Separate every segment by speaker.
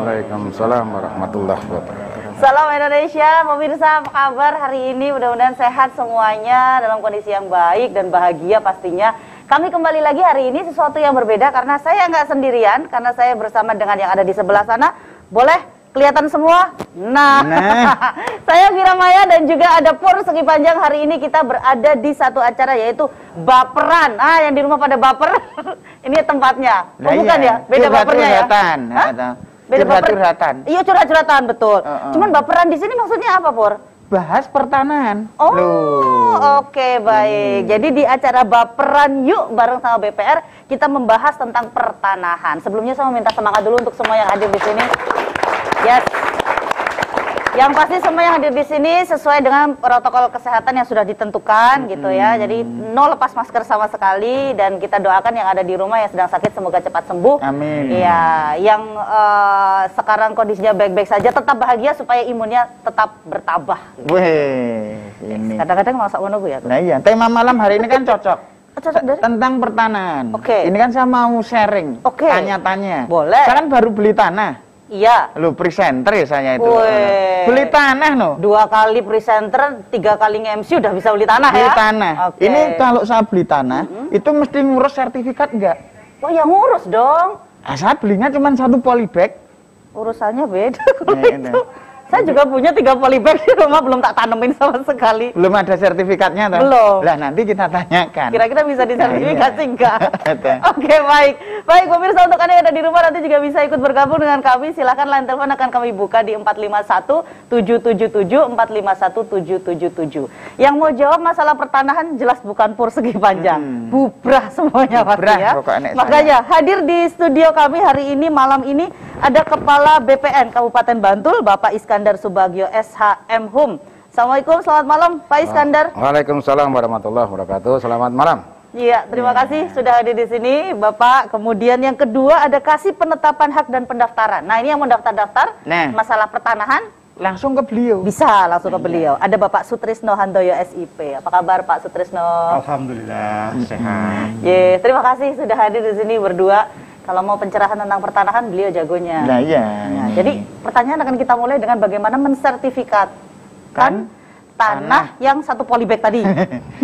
Speaker 1: Waalaikumsalam warahmatullahi wabarakatuh.
Speaker 2: Salam Indonesia, pemirsa apa kabar hari ini? Mudah-mudahan sehat semuanya, dalam kondisi yang baik dan bahagia pastinya. Kami kembali lagi hari ini sesuatu yang berbeda karena saya nggak sendirian, karena saya bersama dengan yang ada di sebelah sana. Boleh kelihatan semua? Nah. Saya Vira Maya dan juga ada Pur Segi Panjang. Hari ini kita berada di satu acara yaitu Baperan. Yang di rumah pada baper. Ini tempatnya. Oh, bukan ya? Beda bapernya ya? Beda curhatan. Iya, curhat-curhatan, betul. Cuman baperan di sini maksudnya apa, Pur?
Speaker 3: Bahas pertanahan.
Speaker 2: Oh, oke, baik. Jadi di acara Baperan Yuk bareng sama BPR kita membahas tentang pertanahan. Sebelumnya saya minta semangat dulu untuk semua yang hadir di sini. Yes. Yang pasti semua yang hadir di sini sesuai dengan protokol kesehatan yang sudah ditentukan gitu ya. Jadi no lepas masker sama sekali dan kita doakan yang ada di rumah yang sedang sakit semoga cepat sembuh.
Speaker 3: Amin.
Speaker 2: Iya, yang sekarang kondisinya baik-baik saja tetap bahagia supaya imunnya tetap bertambah.
Speaker 3: Weh, ini.
Speaker 2: Kadang-kadang masak menunggu ya.
Speaker 3: Nah iya, tema malam hari ini kan cocok. Tentang pertanahan.
Speaker 2: Oke.
Speaker 3: Ini kan saya mau sharing.
Speaker 2: Oke.
Speaker 3: Tanya-tanya.
Speaker 2: Boleh.
Speaker 3: Saya kan baru beli tanah.
Speaker 2: Iya.
Speaker 3: Lu presenter ya saya itu.
Speaker 2: Weh.
Speaker 3: Beli tanah no.
Speaker 2: 2 kali presenter, 3 kali nge-MC udah bisa beli tanah
Speaker 3: beli
Speaker 2: ya?
Speaker 3: tanah.
Speaker 2: Okay.
Speaker 3: Ini kalau saya beli tanah, itu mesti ngurus sertifikat enggak?
Speaker 2: Oh ya ngurus dong.
Speaker 3: Saya belinya cuma 1 polybag.
Speaker 2: Urusannya beda.
Speaker 3: Nah,
Speaker 2: Saya juga punya 3 polybag di rumah, belum tak tanemin sama sekali.
Speaker 3: Belum ada sertifikatnya toh?
Speaker 2: Belum.
Speaker 3: Lah nanti kita tanyakan.
Speaker 2: Kira-kira bisa disertifikasi enggak?
Speaker 3: Ada.
Speaker 2: Oke, baik. Baik, pemirsa, untuk Anda yang ada di rumah nanti juga bisa ikut bergabung dengan kami. Silahkan line telepon akan kami buka di 451-777, 451-777. Yang mau jawab masalah pertanahan jelas bukan Pur Segi Panjang. Bubrah semuanya pasti ya. Makanya hadir di studio kami hari ini, malam ini, ada Kepala BPN Kabupaten Bantul, Bapak Iskandar Subagio SHM Hum. Assalamualaikum, selamat malam Pak Iskandar.
Speaker 1: Waalaikumsalam warahmatullahi wabarakatuh. Selamat malam.
Speaker 2: Iya, terima kasih sudah hadir di sini, Bapak. Kemudian yang kedua ada kasih penetapan hak dan pendaftaran. Nah, ini yang mendaftar-daftar masalah pertanahan
Speaker 3: langsung ke beliau.
Speaker 2: Bisa langsung ke beliau. Ada Bapak Sutrisno Handoyo SIP. Apa kabar Pak Sutrisno?
Speaker 4: Alhamdulillah sehat.
Speaker 2: Terima kasih sudah hadir di sini berdua. Kalau mau pencerahan tentang pertanahan, beliau jagonya.
Speaker 3: Nah, iya.
Speaker 2: Nah, jadi pertanyaan akan kita mulai dengan bagaimana mensertifikatkan tanah yang 1 polybag tadi.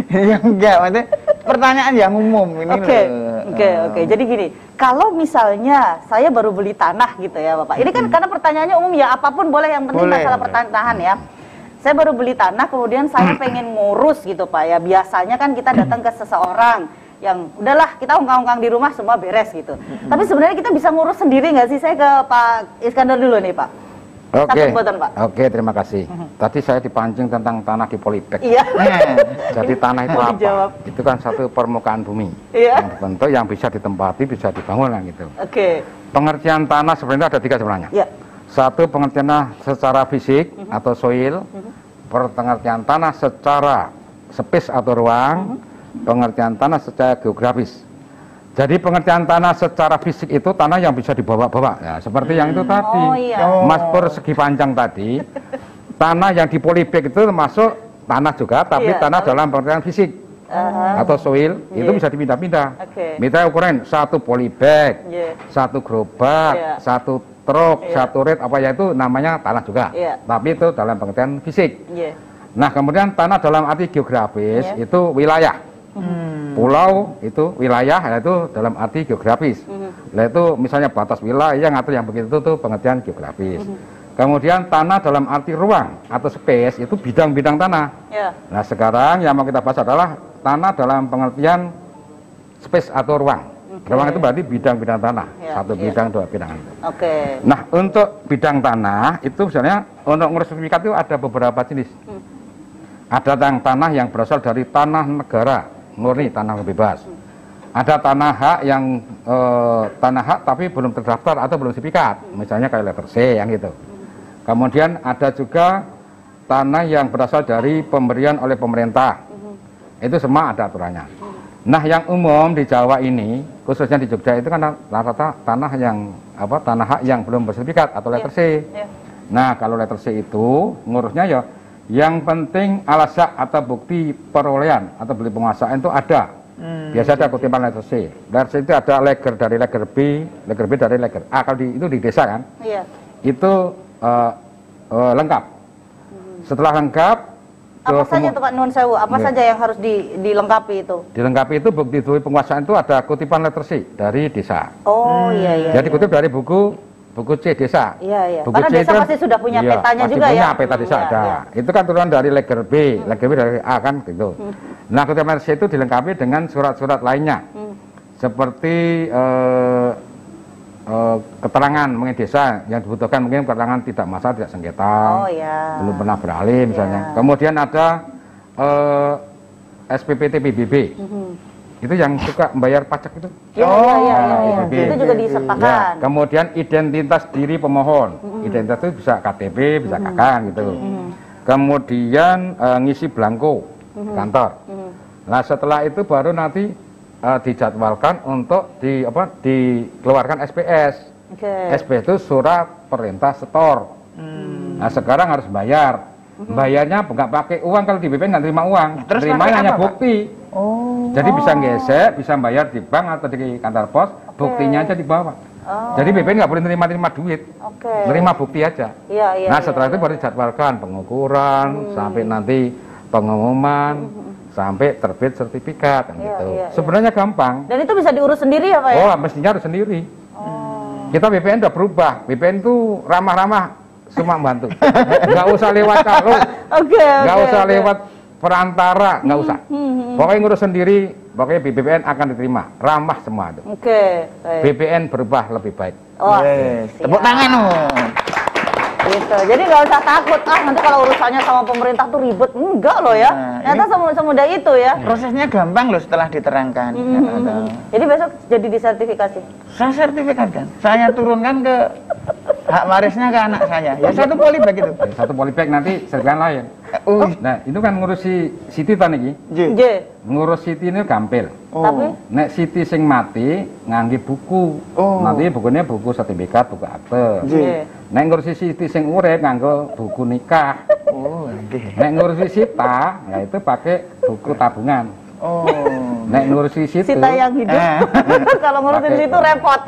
Speaker 3: Ya enggak, maksudnya pertanyaan yang umum ini.
Speaker 2: Oke. Jadi gini, kalau misalnya saya baru beli tanah gitu ya, Bapak. Ini kan karena pertanyaannya umum ya, apapun boleh, yang penting masalah pertanahan ya. Saya baru beli tanah, kemudian saya pengen ngurus gitu, Pak ya. Biasanya kan kita datang ke seseorang yang udahlah kita ungkang-ungkang di rumah semua beres gitu. Tapi sebenarnya kita bisa ngurus sendiri nggak sih? Saya ke Pak Iskandar dulu nih, Pak.
Speaker 1: Oke, terima kasih. Tadi saya dipancing tentang tanah di polybag.
Speaker 2: Iya.
Speaker 1: Jadi tanah itu apa? Itu kan satu permukaan bumi yang terbentuk, yang bisa ditempati, bisa dibangun lah gitu.
Speaker 2: Oke.
Speaker 1: Pengertian tanah sebenarnya ada 3 sebenarnya.
Speaker 2: Iya.
Speaker 1: Satu, pengertian secara fisik atau soil. Pengertian tanah secara space atau ruang. Pengertian tanah secara geografis. Jadi pengertian tanah secara fisik itu tanah yang bisa dibawa-bawa ya, seperti yang itu tadi. Mas Pur Segi Panjang tadi. Tanah yang di polybag itu termasuk tanah juga, tapi tanah dalam pengertian fisik atau soil itu bisa dipindah-pindah. Misalnya ukuran 1 polybag, 1 gerobak, 1 truk, 1 red, apa ya itu namanya tanah juga. Tapi itu dalam pengertian fisik. Nah, kemudian tanah dalam arti geografis itu wilayah. Pulau itu wilayah, yaitu dalam arti geografis. Yaitu misalnya batas wilayah atau yang begitu itu pengertian geografis. Kemudian tanah dalam arti ruang atau space itu bidang-bidang tanah. Nah, sekarang yang mau kita bahas adalah tanah dalam pengertian space atau ruang. Ruang itu berarti bidang-bidang tanah. 1 bidang, 2 bidang. Nah, untuk bidang tanah itu misalnya untuk ngurus sertifikat itu ada beberapa jenis. Ada tanah yang berasal dari tanah negara, murni tanah bebas. Ada tanah hak yang tanah hak tapi belum terdaftar atau belum sertifikat, misalnya kayak letter C yang gitu. Kemudian ada juga tanah yang berasal dari pemberian oleh pemerintah. Itu semua ada aturannya. Nah, yang umum di Jawa ini, khususnya di Jogja itu kan rata-rata tanah yang tanah hak yang belum bersertifikat atau letter C. Nah, kalau letter C itu ngurusnya ya yang penting alasan atau bukti perolehan atau beli penguasaan itu ada. Biasa ada kutipan letter C. Letter C itu ada leger dari leger B dari leger A. Kalau itu di desa kan. itu lengkap. Setelah lengkap,
Speaker 2: apa saja tuh Pak Nun Sewu? Apa saja yang harus dilengkapi itu?
Speaker 1: Dilengkapi itu bukti dui penguasaan itu ada kutipan letter C dari desa.
Speaker 2: Oh iya.
Speaker 1: Jadi kutip dari buku C desa.
Speaker 2: Iya.
Speaker 1: Buku
Speaker 2: Karena
Speaker 1: C
Speaker 2: desa
Speaker 1: itu,
Speaker 2: pasti sudah punya petanya
Speaker 1: pasti
Speaker 2: juga
Speaker 1: punya
Speaker 2: ya.
Speaker 1: peta desa ada.
Speaker 2: Iya.
Speaker 1: Itu kan turunan dari letter B dari A kan gitu. Nah kutipan letter C itu dilengkapi dengan surat-surat lainnya. Seperti keterangan mengenai desa yang dibutuhkan, mungkin keterangan tidak masalah, tidak sengketa, belum pernah beralih misalnya. Kemudian ada SPPT PBB, itu yang suka membayar pajak itu.
Speaker 2: Iya. Itu juga disertakan.
Speaker 1: Ya, kemudian identitas diri pemohon, identitas itu bisa KTP, bisa KK gitu. Kemudian ngisi belangko kantor. Nah setelah itu baru nanti dijadwalkan untuk dikeluarkan SPS. SPS itu surat perintah setor. Nah sekarang harus bayar. Bayarnya nggak pakai uang, kalau di BPN nggak terima uang. Terimanya hanya bukti. Jadi bisa gesek, bisa bayar di bank atau di kantor pos, buktinya aja dibawa. Jadi BPN nggak boleh nerima duit, nerima bukti aja. Nah setelah itu baru dijadwalkan pengukuran, sampai nanti pengumuman, sampai terbit sertifikat gitu. Sebenarnya gampang.
Speaker 2: Dan itu bisa diurus sendiri ya Pak ya?
Speaker 1: Oh, mestinya harus sendiri. Kita BPN udah berubah. BPN itu ramah-ramah, cuma bantu. Nggak usah lewat calon. Nggak usah lewat perantara, nggak usah. Pokoknya ngurus sendiri, pokoknya BPN akan diterima. Ramah semua itu. BPN berubah lebih baik.
Speaker 3: Tepuk tangan
Speaker 2: Gitu. Jadi nggak usah takut, nanti kalau urusannya sama pemerintah tuh ribet. Enggak loh ya. Ternyata semudah itu ya.
Speaker 3: Prosesnya gampang loh setelah diterangkan.
Speaker 2: Jadi besok jadi disertifikasi.
Speaker 3: Saya sertifikatkan. Saya turunkan ke hak warisnya ke anak saya. Ya satu polybag itu.
Speaker 1: Satu polybag nanti sertifikat lain. Nah, itu kan ngurusi Siti tadi. Ngurus Siti ini gampil.
Speaker 2: Tapi
Speaker 1: nek Siti sing mati ngangge buku. Nanti bukunya buku sertifikat, buku akte. Nek ngurusi Siti sing urip nganggo buku nikah. Nek ngurusi Sita, ya itu pakai buku tabungan. Nek ngurusi Siti
Speaker 2: Sita yang hidup. Kalau ngurusin situ repot.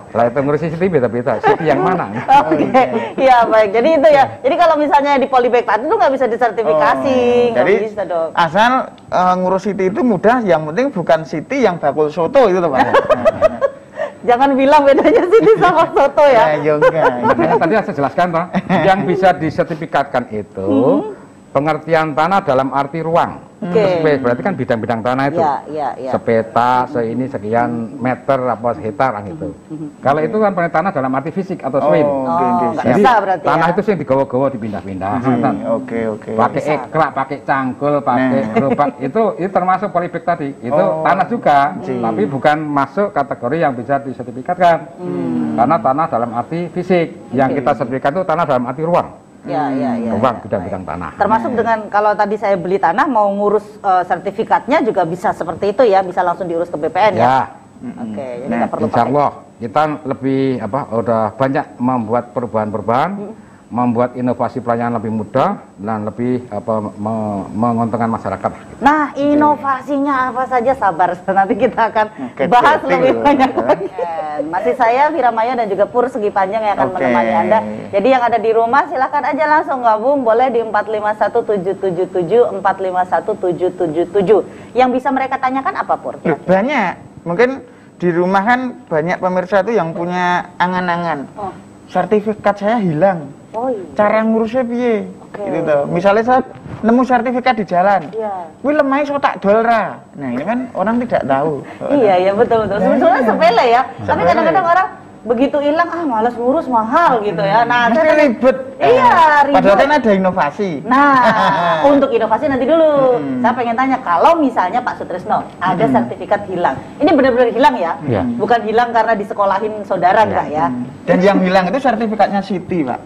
Speaker 1: Setelah itu ngurusi Siti beda-beda. Siti yang mana?
Speaker 2: Iya baik. Jadi itu ya. Jadi kalau misalnya di polybag tadi itu nggak bisa disertifikasi, nggak bisa dong.
Speaker 3: Asal ngurus Siti itu mudah. Yang penting bukan Siti yang bakul soto itu Pak.
Speaker 2: Jangan bilang bedanya Siti sama soto ya.
Speaker 1: Makanya tadi saya jelaskan Pak, yang bisa disertifikatkan itu pengertian tanah dalam arti ruang. Berarti kan bidang-bidang tanah itu. Sepeta, seini sekian meter apa hektar gitu. Kalau itu kan tanah dalam arti fisik atau soil. Jadi tanah itu yang digawa-gawa dipindah-pindah. Pakai ekrak, pakai cangkul, pakai gerobak itu termasuk polybag tadi. Itu tanah juga, tapi bukan masuk kategori yang bisa disertifikatkan. Karena tanah dalam arti fisik. Yang kita sertifikat itu tanah dalam arti ruang. Ruang bidang-bidang tanah.
Speaker 2: Termasuk dengan kalau tadi saya beli tanah mau ngurus sertifikatnya juga bisa seperti itu ya, bisa langsung diurus ke BPN ya. Jadi nggak perlu
Speaker 1: insya Allah kita lebih udah banyak membuat perubahan-perubahan, membuat inovasi pelayanan lebih mudah dan lebih menguntungkan masyarakat.
Speaker 2: Nah, inovasinya apa saja, sabar, nanti kita akan bahas lebih banyak lagi. Masih saya Vira Maya dan juga Pur Segi Panjang yang akan menemani Anda. Jadi yang ada di rumah silahkan aja langsung gabung, boleh di 451777 451777. Yang bisa mereka tanyakan apa Pur?
Speaker 3: Banyak, mungkin di rumah kan banyak pemirsa tuh yang punya angan-angan. Sertifikat saya hilang. Cara ngurusnya piye? Gitu tuh. Misalnya saya nemu sertifikat di jalan. Wih lemai so tak dolra. Nah, ini kan orang tidak tahu.
Speaker 2: Iya, betul. Sebetulnya sepele ya. Tapi kadang-kadang orang begitu hilang, malas ngurus, mahal gitu ya. Nah,
Speaker 3: ribet.
Speaker 2: Iya, ribet.
Speaker 3: Padahal kan ada inovasi.
Speaker 2: Nah, untuk inovasi nanti dulu. Saya pengen tanya, kalau misalnya Pak Sutrisno ada sertifikat hilang, ini benar-benar hilang ya? Bukan hilang karena disekolahin saudara enggak ya?
Speaker 3: Dan yang hilang itu sertifikatnya Siti, Pak.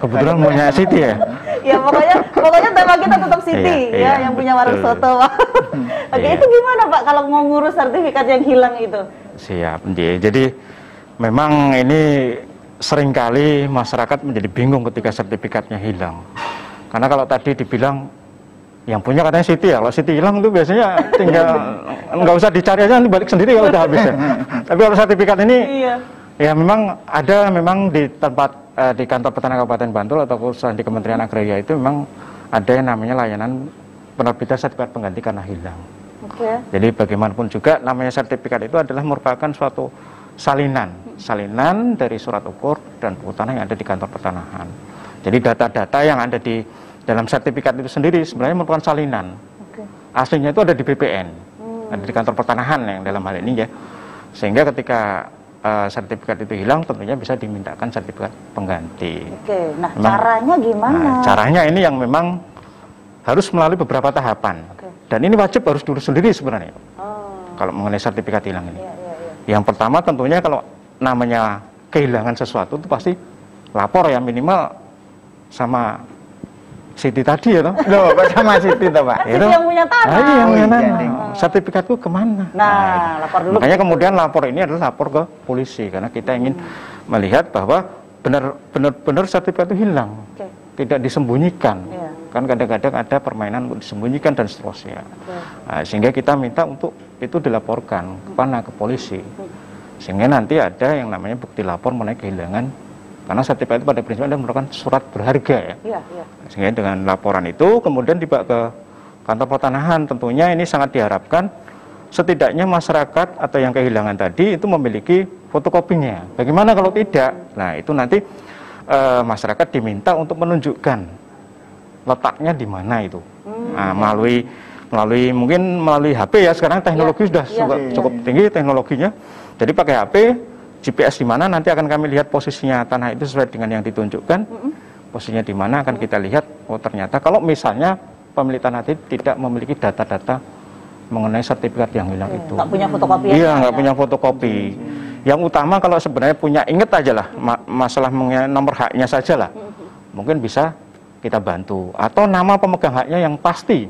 Speaker 4: Kebetulan punya Siti ya?
Speaker 2: Ya pokoknya tema kita tetap Siti ya, yang punya warung soto. Oke, itu gimana Pak kalau mau ngurus sertifikat yang hilang itu?
Speaker 4: Siap, jadi memang ini seringkali masyarakat menjadi bingung ketika sertifikatnya hilang. Karena kalau tadi dibilang yang punya katanya Siti ya, kalau Siti hilang itu biasanya tinggal nggak usah dicari aja, nanti balik sendiri kalau udah habis ya. Tapi kalau sertifikat ini Ya memang ada di tempat di kantor peternak Kabupaten Bantul ataupun di Kementerian Agraria itu memang ada yang namanya layanan penerbitan sertifikat pengganti karena hilang. Jadi bagaimanapun juga namanya sertifikat itu adalah merupakan suatu salinan dari surat ukur dan tanah yang ada di kantor pertanahan. Jadi data-data yang ada di dalam sertifikat itu sendiri sebenarnya merupakan salinan. Aslinya itu ada di BPN, ada di kantor pertanahan yang dalam hal ini ya. Sehingga ketika sertifikat itu hilang tentunya bisa dimintakan sertifikat pengganti.
Speaker 2: Nah caranya gimana?
Speaker 4: Nah, caranya ini yang memang harus melalui beberapa tahapan. Dan ini wajib harus diurus sendiri sebenarnya. Kalau mengenai sertifikat hilang ini. Yang pertama tentunya kalau namanya kehilangan sesuatu itu pasti lapor ya, minimal sama Siti tadi ya toh.
Speaker 3: Loh, kok sama Siti toh, Pak?
Speaker 2: Siti yang punya tanah.
Speaker 4: Yang punya tanah. Sertifikatku kemana?
Speaker 2: Nah, lapor dulu.
Speaker 4: Makanya kemudian lapor ini adalah lapor ke polisi karena kita ingin melihat bahwa benar sertifikat itu hilang, tidak disembunyikan. Kan kadang-kadang ada permainan untuk disembunyikan dan seterusnya. Nah, sehingga kita minta untuk itu dilaporkan ke polisi, sehingga nanti ada yang namanya bukti lapor mengenai kehilangan. Karena sertifikat itu pada prinsipnya merupakan surat berharga ya. Sehingga dengan laporan itu kemudian dibawa ke kantor pertanahan. Tentunya ini sangat diharapkan setidaknya masyarakat atau yang kehilangan tadi itu memiliki fotokopinya. Bagaimana kalau tidak? Nah itu nanti masyarakat diminta untuk menunjukkan letaknya di mana itu. Nah, melalui HP ya, sekarang teknologi sudah cukup tinggi teknologinya. Jadi pakai HP, GPS di mana nanti akan kami lihat posisinya tanah itu sesuai dengan yang ditunjukkan. Posisinya di mana akan kita lihat, oh ternyata kalau misalnya pemilik tanah itu tidak memiliki data-data mengenai sertifikat yang hilang itu.
Speaker 2: Nggak punya fotokopi.
Speaker 4: Iya, nggak punya fotokopi. Yang utama kalau sebenarnya punya, inget aja lah masalah mengenai nomor haknya saja lah. Mungkin bisa kita bantu. Atau nama pemegang haknya yang pasti.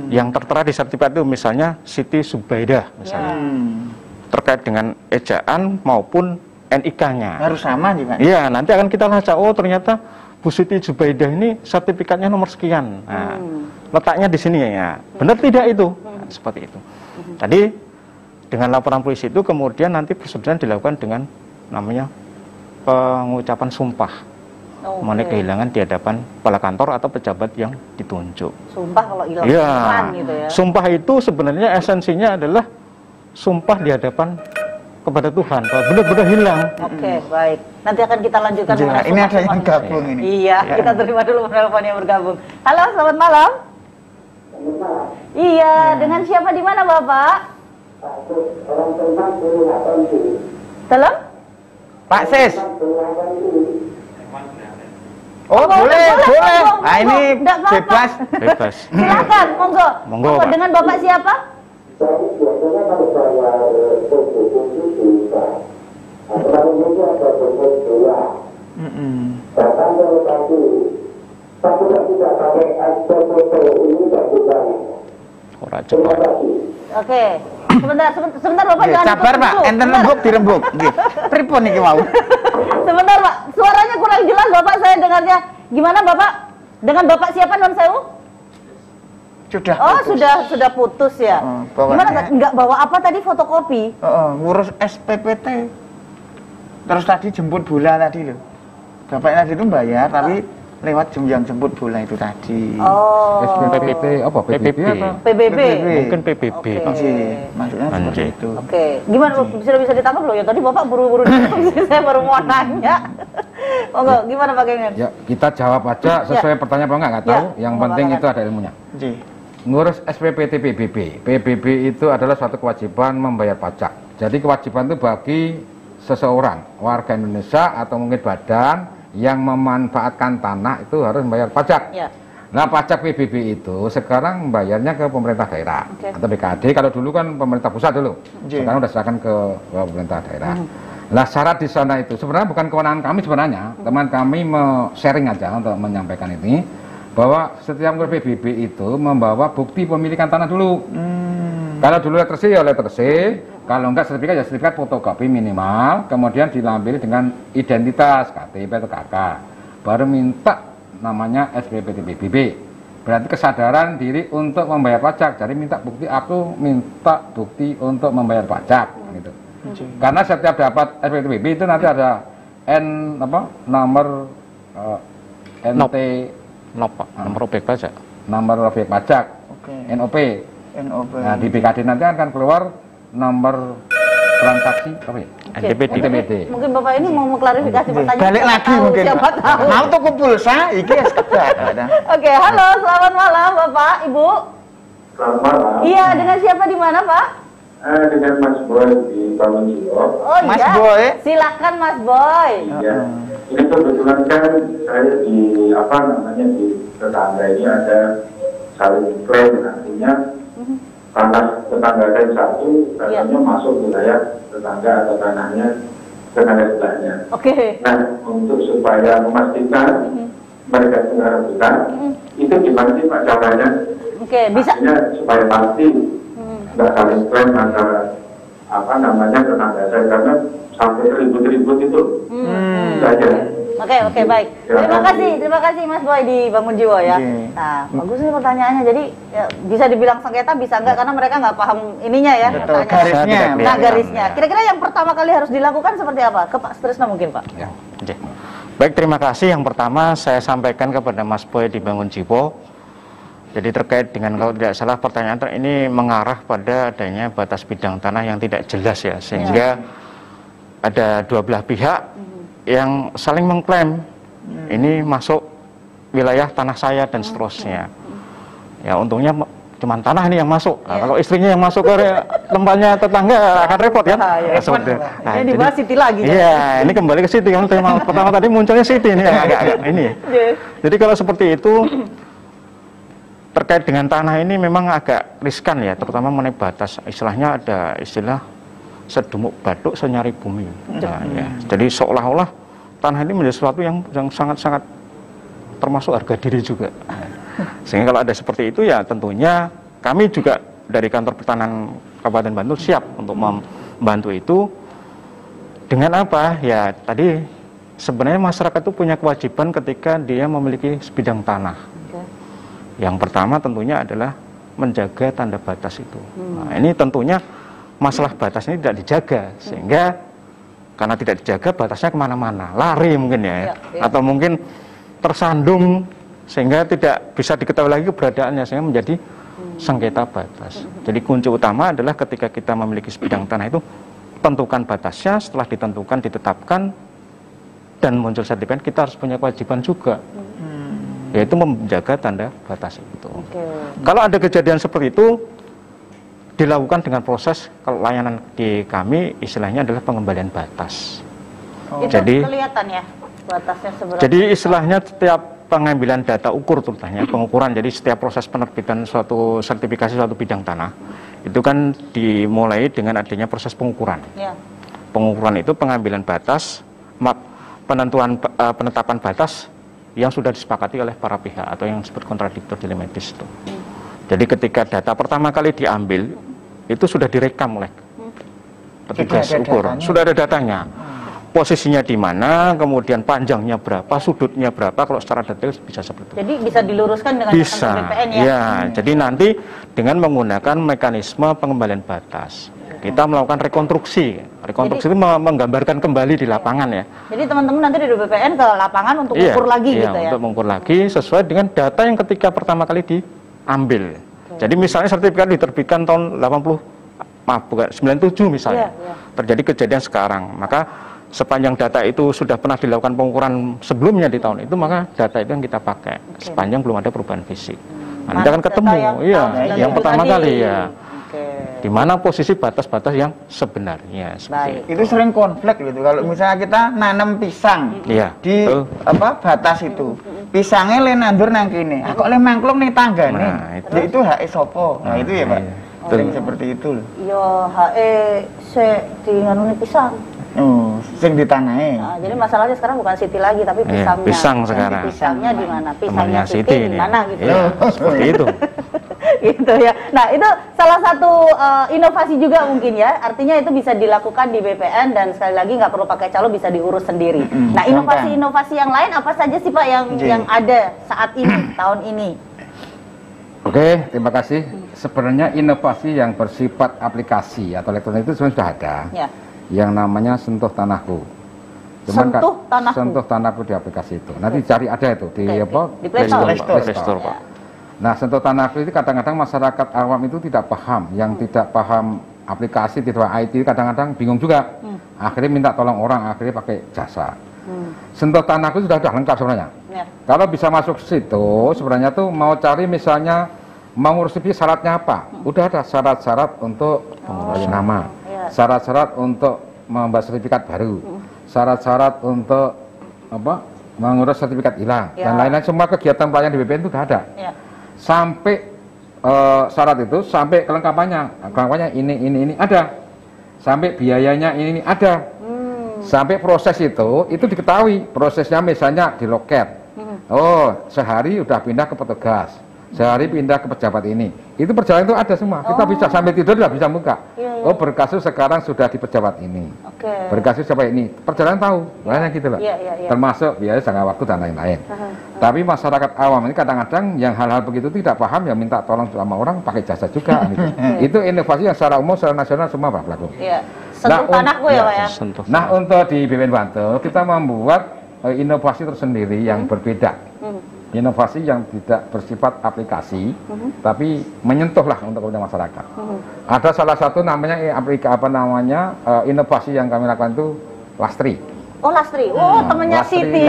Speaker 4: Yang tertera di sertifikat itu misalnya Siti Zubaidah misalnya. Terkait dengan ejaan maupun NIK-nya.
Speaker 3: Harus sama juga.
Speaker 4: Iya, nanti akan kita lacak, oh ternyata Bu Siti Zubaidah ini sertifikatnya nomor sekian. Nah, letaknya di sini ya. Benar tidak itu? Nah, seperti itu. Tadi dengan laporan polisi itu kemudian nanti prosedur dilakukan dengan namanya pengucapan sumpah mengenai kehilangan di hadapan kepala kantor atau pejabat yang ditunjuk.
Speaker 2: Sumpah kalau hilang gitu ya.
Speaker 4: Sumpah itu sebenarnya esensinya adalah sumpah di hadapan kepada Tuhan bahwa benar-benar hilang.
Speaker 2: Baik. Nanti akan kita lanjutkan.
Speaker 3: Ini ada yang gabung ini.
Speaker 2: Iya, kita terima dulu penelpon yang bergabung. Halo, selamat malam. Iya, dengan siapa di mana Bapak? Salam?
Speaker 3: Pak Sis. Oh, boleh. Nah, ini bebas.
Speaker 2: Silakan, monggo. Dengan Bapak siapa?
Speaker 5: Biasanya kalau bayar PBB itu bisa. Aturan ini ada bentuk dua. Bahkan kalau tadi tidak pakai SPPT ini tidak bisa. Terima kasih.
Speaker 2: Oke, sebentar Bapak jangan
Speaker 3: sabar Pak, enten lembuk dirembuk. Pripun iki mau?
Speaker 2: Sebentar Pak, suaranya kurang jelas Bapak, saya dengarnya. Gimana Bapak? Dengan Bapak siapa non sewu?
Speaker 3: Sudah
Speaker 2: putus. sudah putus ya. Gimana nggak bawa apa tadi, fotokopi?
Speaker 3: Ngurus SPPT. Terus tadi jemput bola tadi loh. Bapaknya tadi itu bayar tapi lewat jemput bola itu tadi.
Speaker 1: SPPT apa? PBB atau?
Speaker 2: PBB.
Speaker 4: Mungkin PBB.
Speaker 3: Maksudnya seperti itu.
Speaker 2: Gimana bisa ditangkap loh ya? Tadi Bapak buru-buru saya baru mau nanya. Gimana Pak Gengen?
Speaker 1: Ya, kita jawab aja sesuai pertanyaan apa nggak tahu. Yang penting itu ada ilmunya. Ngurus SPPT PBB. PBB itu adalah suatu kewajiban membayar pajak. Jadi kewajiban itu bagi seseorang, warga Indonesia atau mungkin badan yang memanfaatkan tanah itu harus membayar pajak. Nah, pajak PBB itu sekarang membayarnya ke pemerintah daerah atau BKD. Kalau dulu kan pemerintah pusat dulu. Sekarang sudah serahkan ke pemerintah daerah. Nah, syarat di sana itu sebenarnya bukan kewenangan kami sebenarnya. Teman kami sharing aja untuk menyampaikan ini. Bahwa setiap PBB itu membawa bukti pemilikan tanah dulu. Kalau dulu letter C ya letter C, kalau enggak sertifikat ya sertifikat fotokopi minimal, kemudian dilampiri dengan identitas KTP atau KK, baru minta namanya SPPT PBB. Berarti kesadaran diri untuk membayar pajak. Jadi minta bukti, aku minta bukti untuk membayar pajak gitu. Karena setiap dapat SPTPB itu nanti ada nomor NT
Speaker 4: nomor objek pajak.
Speaker 1: Nomor objek pajak. NOP. Nah, di BKD nanti akan keluar nomor transaksi
Speaker 4: NTPD.
Speaker 2: Mungkin Bapak ini mau mengklarifikasi pertanyaan.
Speaker 3: Balik lagi mungkin.
Speaker 2: Siapa tahu.
Speaker 3: Mau tuku pulsa, iki es kebat.
Speaker 2: Oke, halo, selamat malam Bapak, Ibu.
Speaker 5: Selamat malam.
Speaker 2: Iya, dengan siapa di mana, Pak?
Speaker 5: Dengan Mas Boy di Bangunjiwo.
Speaker 2: Oh
Speaker 3: Mas
Speaker 2: iya.
Speaker 3: Boy.
Speaker 2: Silakan Mas Boy.
Speaker 5: Iya. Ini kebetulan kan saya di di tetangga ini ada saling klaim, artinya tanah tetangga saya satu katanya masuk wilayah tetangga atau tanahnya tetangga sebelahnya.
Speaker 2: Oke.
Speaker 5: Nah, untuk supaya memastikan mereka tengah rebutan, itu gimana sih Pak caranya?
Speaker 2: Oke, bisa.
Speaker 5: Artinya supaya pasti nggak saling klaim antara tetangga saya, karena sampai ribut-ribut itu saja.
Speaker 2: Oke, baik. Terima kasih Mas Boy di Bangunjiwo ya. Nah, bagus nih pertanyaannya. Jadi ya, bisa dibilang sengketa, bisa enggak, karena mereka nggak paham ininya ya.
Speaker 3: Betul, garisnya.
Speaker 2: Nah, garisnya. Kira-kira yang pertama kali harus dilakukan seperti apa? Ke Pak Sutrisno mungkin, Pak.
Speaker 4: Ya. Baik, terima kasih. Yang pertama saya sampaikan kepada Mas Boy di Bangunjiwo. Jadi terkait dengan, kalau tidak salah pertanyaan ini mengarah pada adanya batas bidang tanah yang tidak jelas ya, sehingga ada dua belah pihak yang saling mengklaim ini masuk wilayah tanah saya dan seterusnya. Ya untungnya cuma tanah ini yang masuk. Nah, kalau istrinya yang masuk ke tempatnya tetangga akan repot kan?
Speaker 2: Nah, ini dibahas Siti lagi.
Speaker 4: Iya, ini kembali ke Siti kan, tema pertama tadi munculnya Siti ini agak ini. Jadi kalau seperti itu terkait dengan tanah ini memang agak riskan ya, terutama mengenai batas. Istilahnya ada istilah sedumuk batuk senyari bumi. Nah, ya. Jadi seolah-olah tanah ini menjadi sesuatu yang sangat-sangat termasuk harga diri juga. Sehingga kalau ada seperti itu ya tentunya kami juga dari kantor pertanahan Kabupaten Bantul siap untuk membantu itu. Dengan apa? Ya tadi sebenarnya masyarakat itu punya kewajiban ketika dia memiliki sebidang tanah. Yang pertama tentunya adalah menjaga tanda batas itu. Nah, ini tentunya masalah batas ini tidak dijaga, sehingga karena tidak dijaga batasnya kemana-mana, lari mungkin ya, atau mungkin tersandung sehingga tidak bisa diketahui lagi keberadaannya, sehingga menjadi sengketa batas. Jadi kunci utama adalah ketika kita memiliki sebidang tanah itu tentukan batasnya, setelah ditentukan, ditetapkan dan muncul sertifikat, kita harus punya kewajiban juga, yaitu menjaga tanda batas itu. Kalau ada kejadian seperti itu, dilakukan dengan proses, kalau layanan di kami istilahnya adalah pengembalian batas.
Speaker 2: Itu jadi kelihatan ya batasnya seberapa.
Speaker 4: Jadi istilahnya setiap pengambilan data ukur terutama pengukuran, jadi setiap proses penerbitan suatu sertifikasi suatu bidang tanah itu kan dimulai dengan adanya proses pengukuran. Pengukuran itu pengambilan batas, penetapan batas yang sudah disepakati oleh para pihak atau yang disebut kontradiktor dilematis itu. Jadi ketika data pertama kali diambil itu sudah direkam oleh petugas ukur, sudah ada datanya, posisinya di mana, kemudian panjangnya berapa, sudutnya berapa, kalau secara detail bisa seperti itu.
Speaker 2: Jadi bisa diluruskan dengan
Speaker 4: bisa,
Speaker 2: BPN ya?
Speaker 4: Ya, jadi nanti dengan menggunakan mekanisme pengembalian batas, kita melakukan rekonstruksi. Rekonstruksi itu menggambarkan kembali di lapangan ya.
Speaker 2: Jadi teman-teman nanti di BPN ke lapangan untuk mengukur lagi gitu ya?
Speaker 4: Untuk mengukur lagi sesuai dengan data yang ketika pertama kali diambil. Jadi misalnya sertifikat diterbitkan tahun 97 misalnya, terjadi kejadian sekarang, maka sepanjang data itu sudah pernah dilakukan pengukuran sebelumnya di tahun itu, maka data itu yang kita pakai sepanjang belum ada perubahan fisik. Nanti akan ketemu, yang pertama kali ya. Di mana posisi batas-batas yang sebenarnya seperti
Speaker 3: itu sering konflik gitu. Kalau misalnya kita nanam pisang di batas itu, pisangnya le nandur nang kene, kok le mangklung ning tanggane. Itu hak sopo. Nah, itu ya, Pak. Seperti itu loh.
Speaker 2: Yo hae se di nganune pisang.
Speaker 3: Oh, sing di tanahe.
Speaker 2: Nah, jadi masalahnya sekarang bukan Siti lagi tapi pisangnya.
Speaker 4: Pisang sekarang.
Speaker 2: Pisangnya di mana? Pisangnya Siti di mana gitu.
Speaker 4: Seperti itu.
Speaker 2: Gitu ya. Nah, itu salah satu inovasi juga mungkin ya. Artinya itu bisa dilakukan di BPN dan sekali lagi nggak perlu pakai calo, bisa diurus sendiri. Nah, inovasi-inovasi yang lain apa saja sih Pak yang ada saat ini, tahun ini?
Speaker 1: Oke, terima kasih. Sebenarnya inovasi yang bersifat aplikasi atau elektronik itu sebenarnya sudah ada. yang namanya Sentuh Tanahku. Sentuh Tanahku di aplikasi itu. Nanti cari ada itu di
Speaker 2: di Play
Speaker 1: Store. Pak. Nah, Sentuh Tanahku itu kadang-kadang masyarakat awam itu tidak paham, yang tidak paham aplikasi, tidak IT kadang-kadang bingung juga. Akhirnya minta tolong orang, akhirnya pakai jasa. Sentuh Tanahku sudah lengkap sebenarnya. Kalau bisa masuk situ, sebenarnya tuh mau cari misalnya mau ngurus syaratnya apa? Udah ada syarat-syarat untuk pengurus nama, syarat-syarat untuk membuat sertifikat baru, syarat-syarat untuk mengurus sertifikat hilang dan lain-lain. Semua kegiatan pelayanan di BPN itu sudah ada. Sampai syarat itu sampai kelengkapannya ini ada, sampai biayanya ini ada, sampai proses itu diketahui prosesnya, misalnya di loket. Oh, sehari udah pindah ke petugas, sehari pindah ke pejabat ini. Itu perjalanan itu ada semua. Kita bisa sampai tidur udah bisa buka. Oh, berkasus sekarang sudah di pejabat ini. Berkasus siapa ini? Perjalanan tahu. Banyak gitu loh. Termasuk biaya jangka waktu dan lain-lain. Tapi masyarakat awam ini kadang-kadang yang hal-hal begitu tidak paham, ya minta tolong sama orang pakai jasa juga. Gitu. Itu inovasi yang secara umum, secara nasional semua Pak berlaku.
Speaker 2: Sentuh Tanahku ya Pak ya.
Speaker 1: Nah, untuk di BPN Bantul kita membuat inovasi tersendiri yang berbeda. Inovasi yang tidak bersifat aplikasi, tapi menyentuh lah untuk kepentingan masyarakat. Ada salah satu namanya inovasi yang kami lakukan itu Lastri.
Speaker 2: Oh, Lastri. Oh, temennya Siti.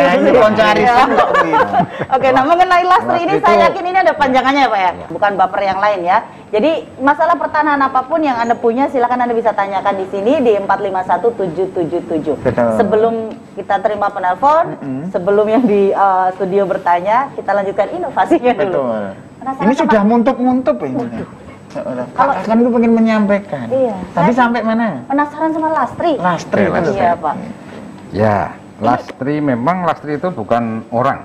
Speaker 2: Oke, nah mengenai Lastri ini saya yakin ini ada panjangannya ya Pak ya, bukan baper yang lain ya. Jadi masalah pertanahan apapun yang Anda punya, silakan Anda bisa tanyakan di sini di 451777. Sebelum kita terima penelpon, sebelum yang di studio bertanya, kita lanjutkan inovasinya dulu.
Speaker 3: Ini sudah muntup-muntup ini. Kalau kan itu pengen menyampaikan. Tapi sampai mana?
Speaker 2: Penasaran sama Lastri.
Speaker 3: Lastri.
Speaker 2: Iya Pak.
Speaker 1: Ya, Lastri memang Lastri itu bukan orang.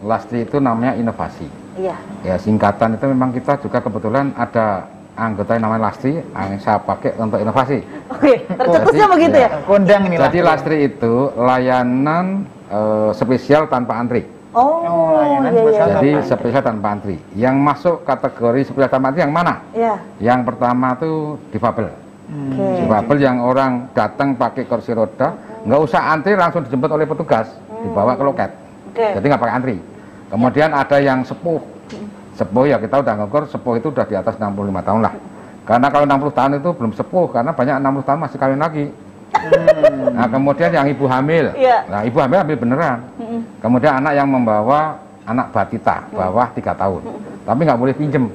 Speaker 1: Lastri itu namanya inovasi.
Speaker 2: Iya.
Speaker 1: Ya, singkatan itu memang kita juga kebetulan ada anggota yang namanya Lastri yang saya pakai untuk inovasi.
Speaker 2: Oke, tercetusnya begitu ya?
Speaker 3: Kondang ini.
Speaker 1: Jadi Lastri itu layanan spesial tanpa antri. Jadi spesial tanpa antri. Yang masuk kategori spesial tanpa antri yang mana? Yang pertama tuh difabel. Difabel yang orang datang pakai kursi roda, nggak usah antri, langsung dijemput oleh petugas, dibawa ke loket. Jadi nggak pakai antri. Kemudian ada yang sepuh. Sepuh ya kita udah ngukur, sepuh itu udah di atas 65 tahun lah. Karena kalau 60 tahun itu belum sepuh, karena banyak 60 tahun masih kawin lagi. Nah, kemudian yang ibu hamil. Nah, ibu hamil beneran. Kemudian anak yang membawa anak batita bawah 3 tahun. Tapi nggak boleh pinjem.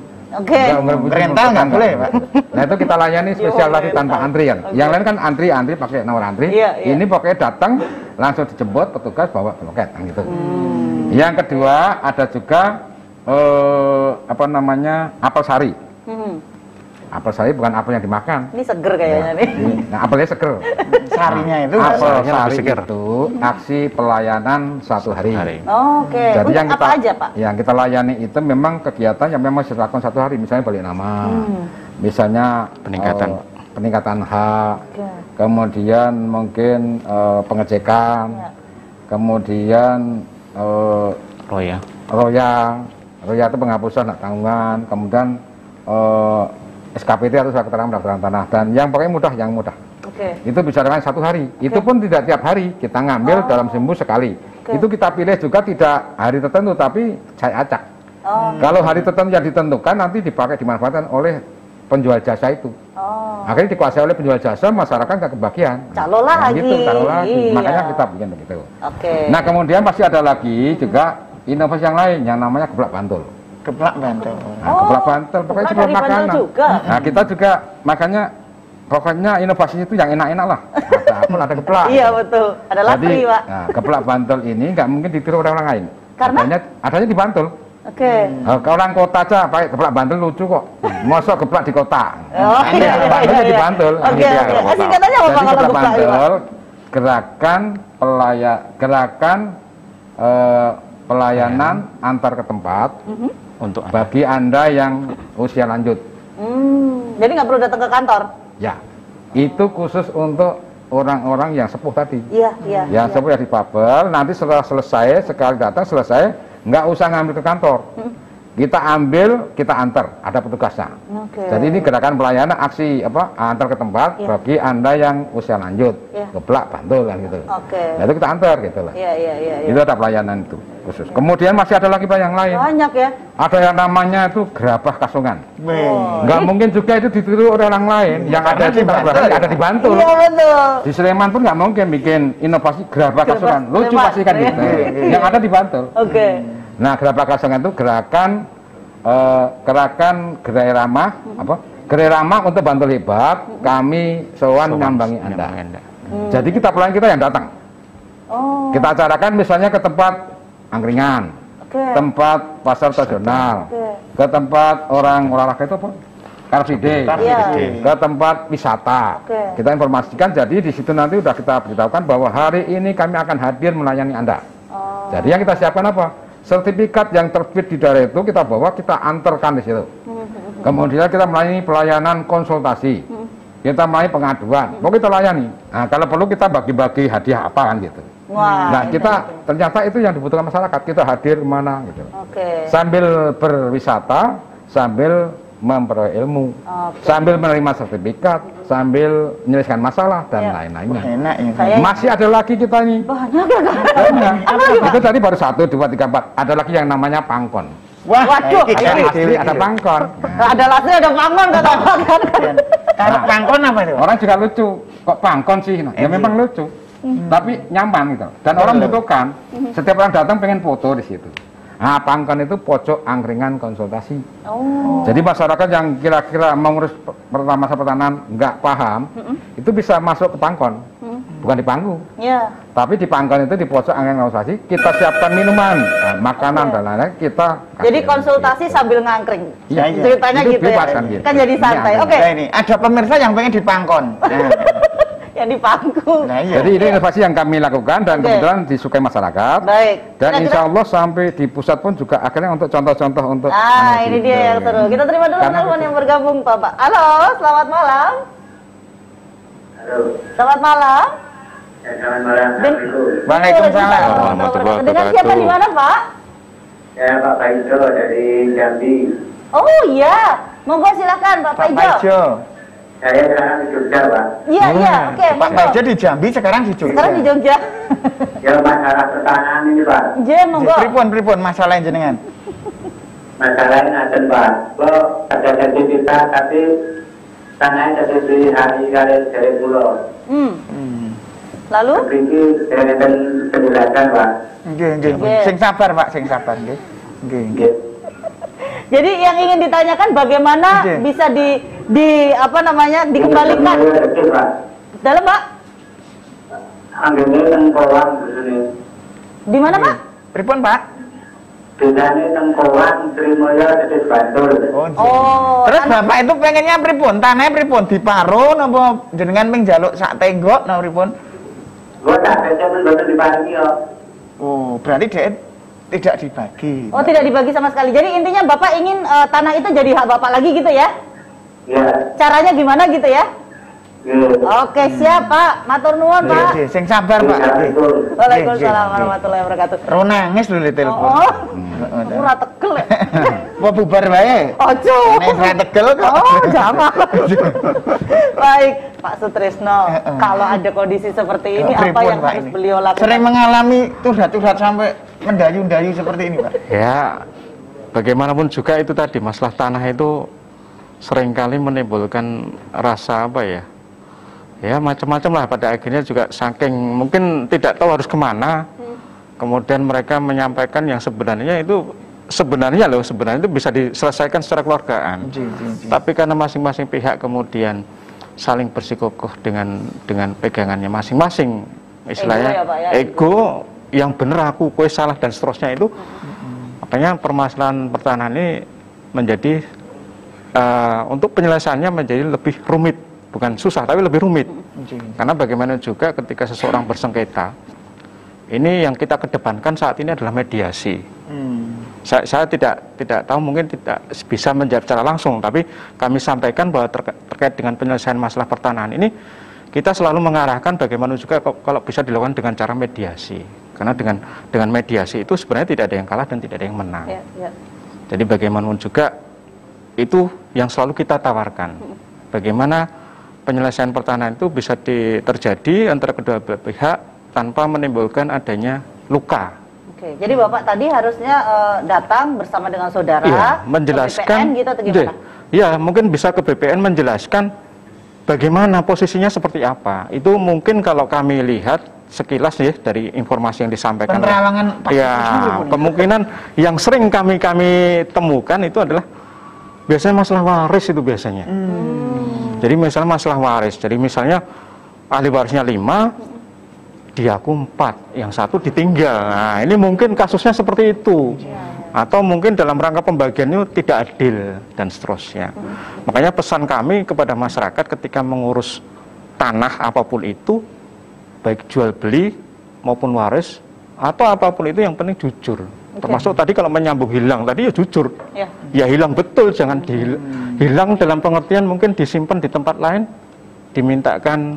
Speaker 3: Rental nggak boleh, Pak.
Speaker 1: Nah, itu kita layani spesial lagi tanpa antrian. Yang lain kan antri pakai nomor antri. Ini pokoknya datang langsung dijemput petugas bawa ke loket gitu. Yang kedua ada juga apel sari. Apel sari bukan apel yang dimakan.
Speaker 2: Ini seger kayaknya nih.
Speaker 1: Nah, apelnya seger.
Speaker 3: Sarinya itu
Speaker 1: apel sari itu aksi pelayanan 1 hari. Jadi yang kita,
Speaker 2: apa aja, Pak?
Speaker 1: Yang kita layani itu memang kegiatan yang memang dilakukan 1 hari, misalnya balik nama, misalnya peningkatan hak, kemudian mungkin pengecekan, kemudian roya itu penghapusan hak tanggungan, kemudian SKPT atau surat keterangan pendaftaran tanah, dan yang pokoknya mudah. Itu bisa dengan 1 hari. Itu pun tidak tiap hari, kita ngambil dalam seminggu sekali. Itu kita pilih juga tidak hari tertentu, tapi saya acak. Kalau hari tertentu yang ditentukan nanti dipakai dimanfaatkan oleh penjual jasa itu. Akhirnya dikuasai oleh penjual jasa, masyarakat nggak kebagian.
Speaker 2: Calo lagi.
Speaker 1: Makanya kita bikin begitu. Nah, kemudian pasti ada lagi juga inovasi yang lain yang namanya geplak bantul.
Speaker 3: Geplak bantul.
Speaker 1: Nah, geplak bantul pokoknya sebelum makanan. Nah, kita juga makanya pokoknya inovasinya itu yang enak-enak lah. Ada apel, ada geplak.
Speaker 2: Iya betul. Ada Lastri, Pak.
Speaker 1: Nah, geplak bantul ini nggak mungkin ditiru orang lain.
Speaker 2: Karena
Speaker 1: adanya di Bantul. Kalau orang kota aja pakai geplak Bantul lucu kok. Mosok geplak di kota. Bantul di Bantul.
Speaker 2: Singkatannya apa kalau
Speaker 1: geplak Bantul? Gerakan pelayanan antar ke tempat untuk bagi Anda yang usia lanjut.
Speaker 2: Jadi nggak perlu datang ke kantor?
Speaker 1: Ya, itu khusus untuk orang-orang yang sepuh tadi. Yang sepuh yang difabel, nanti setelah selesai, sekali datang selesai, nggak usah ngambil ke kantor. kita ambil, kita antar, ada petugasnya. Jadi ini gerakan pelayanan aksi antar ke tempat bagi Anda yang usia lanjut, geblak, bantul kan gitu. Nah, itu kita antar gitu lah. Itu ada pelayanan itu khusus. Kemudian masih ada lagi Pak yang lain.
Speaker 2: Banyak ya.
Speaker 1: Ada yang namanya itu gerabah kasongan. Nggak mungkin juga itu ditiru oleh orang lain. Yang ada di Bantul. Ada di Bantul.
Speaker 2: Iya betul.
Speaker 1: Di Sleman pun nggak mungkin bikin inovasi gerabah kasongan. Lucu pasti kan gitu. Yang ada di Bantul. Nah, gerabah kasongan itu gerakan gerai ramah gerai ramah untuk Bantul hebat. Kami sowan nyambangi Anda. Jadi kita pelayan kita yang datang. Kita acarakan misalnya ke tempat angkringan, tempat pasar tradisional, ke tempat orang olahraga itu apa? Car Free Day, ke tempat wisata. Kita informasikan, jadi di situ nanti udah kita beritahukan bahwa hari ini kami akan hadir melayani Anda. Jadi yang kita siapkan apa? Sertifikat yang terbit di daerah itu kita bawa, kita antarkan di situ. Kemudian kita melayani pelayanan konsultasi, kita melayani pengaduan, mau kita layani. Nah, kalau perlu kita bagi-bagi hadiah apa kan gitu. Nah, kita ternyata itu yang dibutuhkan masyarakat, kita hadir kemana gitu. Sambil berwisata, sambil memperoleh ilmu, sambil menerima sertifikat, sambil menyelesaikan masalah dan lain-lainnya. Masih ada lagi kita ini. Banyak. Itu tadi baru 1, 2, 3, 4. Ada lagi yang namanya pangkon.
Speaker 2: Waduh,
Speaker 1: asli ada pangkon.
Speaker 2: Ada lasnya, ada pangkon kata kan.
Speaker 3: Kalau pangkon apa itu?
Speaker 1: Orang juga lucu. Kok pangkon sih? Nah, ya memang lucu. Tapi nyaman gitu. Dan orang membutuhkan. Setiap orang datang pengen foto di situ. Nah, pangkon itu pojok angkringan konsultasi. Jadi masyarakat yang kira-kira mengurus masa pertanahan nggak paham, itu bisa masuk ke pangkon, bukan di panggung. Tapi di pangkon itu di pojok angkringan konsultasi kita siapkan minuman, makanan dan lain-lain kita.
Speaker 2: Jadi konsultasi sambil ngangkring. Ceritanya
Speaker 1: itu
Speaker 2: gitu
Speaker 1: bebas,
Speaker 2: ya.
Speaker 1: gitu.
Speaker 2: Kan jadi santai.
Speaker 3: Ini ada pemirsa yang pengen di pangkon.
Speaker 2: Yang di panggung.
Speaker 1: Jadi ini inovasi yang kami lakukan dan kebetulan disukai masyarakat. Dan insya Allah sampai di pusat pun juga akhirnya untuk contoh-contoh untuk.
Speaker 2: Ini dia yang seru. Kita terima dulu telepon yang bergabung, Bapak. Halo, selamat malam.
Speaker 5: Halo.
Speaker 2: Selamat malam.
Speaker 5: Selamat malam.
Speaker 3: Waalaikumsalam.
Speaker 2: Dengan siapa di mana, Pak?
Speaker 5: Ya, Pak Paijo dari Jambi.
Speaker 2: Oh iya, monggo silakan Pak Paijo.
Speaker 5: Saya sekarang di Jogja, Pak.
Speaker 2: Iya, oke.
Speaker 3: Pak Paijo di Jambi, sekarang di Jogja.
Speaker 2: Sekarang di Jogja.
Speaker 5: Ya, masalah pertanahan ini, Pak.
Speaker 2: Monggo.
Speaker 3: Pripun masalah jenengan?
Speaker 5: Masalahnya ada, Pak. Kok ada sertifikat tapi tanahnya jadi di hari dari pulau.
Speaker 2: Lalu?
Speaker 5: Ini saya akan penjelasan, Pak.
Speaker 3: Sing sabar, Pak, sing sabar, nggih.
Speaker 2: Jadi yang ingin ditanyakan bagaimana bisa dikembalikan. Dalam, Pak?
Speaker 5: Anggene teng Kowang disini.
Speaker 2: Di mana, Pak?
Speaker 3: Pripun, Pak?
Speaker 5: Desane teng Kowang, Trimulya, Dedes Bantul.
Speaker 3: Terus Bapak itu pengennya pripun? Tanahnya pripun? Diparo napa jenengan ping njaluk sak tenggok napa pripun?
Speaker 5: Gua tak baca pun boten dibagi yo.
Speaker 3: Berarti dia tidak dibagi.
Speaker 2: Tidak dibagi sama sekali. Jadi intinya Bapak ingin tanah itu jadi hak Bapak lagi gitu ya?
Speaker 5: Iya.
Speaker 2: Caranya gimana gitu ya? Oke, siap Pak. Matur nuwun, Pak.
Speaker 3: Sing sabar, Pak.
Speaker 2: Waalaikumsalam warahmatullahi wabarakatuh.
Speaker 3: Ro nangis lho le telepon.
Speaker 2: Ora tegel.
Speaker 3: Mau bubar wae.
Speaker 2: Ojo.
Speaker 3: Nek ora tegel kok.
Speaker 2: Jangan. Baik, Pak Sutrisno. Kalau ada kondisi seperti ini apa yang harus beliau lakukan?
Speaker 3: Sering mengalami curhat-curhat sampai mendayu-dayu seperti ini, Pak.
Speaker 4: Ya, bagaimanapun juga itu tadi masalah tanah itu seringkali menimbulkan rasa ya macam-macam lah, pada akhirnya juga saking mungkin tidak tahu harus kemana, kemudian mereka menyampaikan yang sebenarnya itu bisa diselesaikan secara keluargaan. Tapi karena masing-masing pihak kemudian saling bersikukuh dengan pegangannya masing-masing, istilahnya ego yang benar aku, kue salah dan seterusnya itu, makanya permasalahan pertanahan ini menjadi untuk penyelesaiannya menjadi lebih rumit. Bukan susah, tapi lebih rumit. Karena bagaimana juga ketika seseorang bersengketa, ini yang kita kedepankan saat ini adalah mediasi. Saya tidak tahu, mungkin tidak bisa menjawab secara langsung, tapi kami sampaikan bahwa terkait dengan penyelesaian masalah pertanahan ini, kita selalu mengarahkan bagaimana juga kalau bisa dilakukan dengan cara mediasi. Karena dengan mediasi itu sebenarnya tidak ada yang kalah dan tidak ada yang menang. Jadi bagaimanapun juga itu yang selalu kita tawarkan. Bagaimana penyelesaian pertahanan itu bisa terjadi antara kedua belah pihak tanpa menimbulkan adanya luka.
Speaker 2: Oke, jadi Bapak tadi harusnya datang bersama dengan saudara,
Speaker 4: iya, menjelaskan,
Speaker 2: ke BPN gitu atau gimana?
Speaker 4: Ya, mungkin bisa ke BPN menjelaskan bagaimana posisinya seperti apa. Itu mungkin kalau kami lihat sekilas ya dari informasi yang disampaikan.
Speaker 3: Penerawangan
Speaker 4: ya, kemungkinan yang sering kami temukan itu adalah biasanya masalah waris itu biasanya. Jadi misalnya masalah waris. Jadi misalnya ahli warisnya 5, diaku 4, yang 1 ditinggal. Nah, ini mungkin kasusnya seperti itu. Atau mungkin dalam rangka pembagiannya tidak adil dan seterusnya. Makanya pesan kami kepada masyarakat ketika mengurus tanah apapun itu, baik jual beli maupun waris atau apapun itu, yang penting jujur. Termasuk tadi kalau menyambung hilang tadi ya jujur. Ya hilang betul, jangan hilang dalam pengertian mungkin disimpan di tempat lain, dimintakan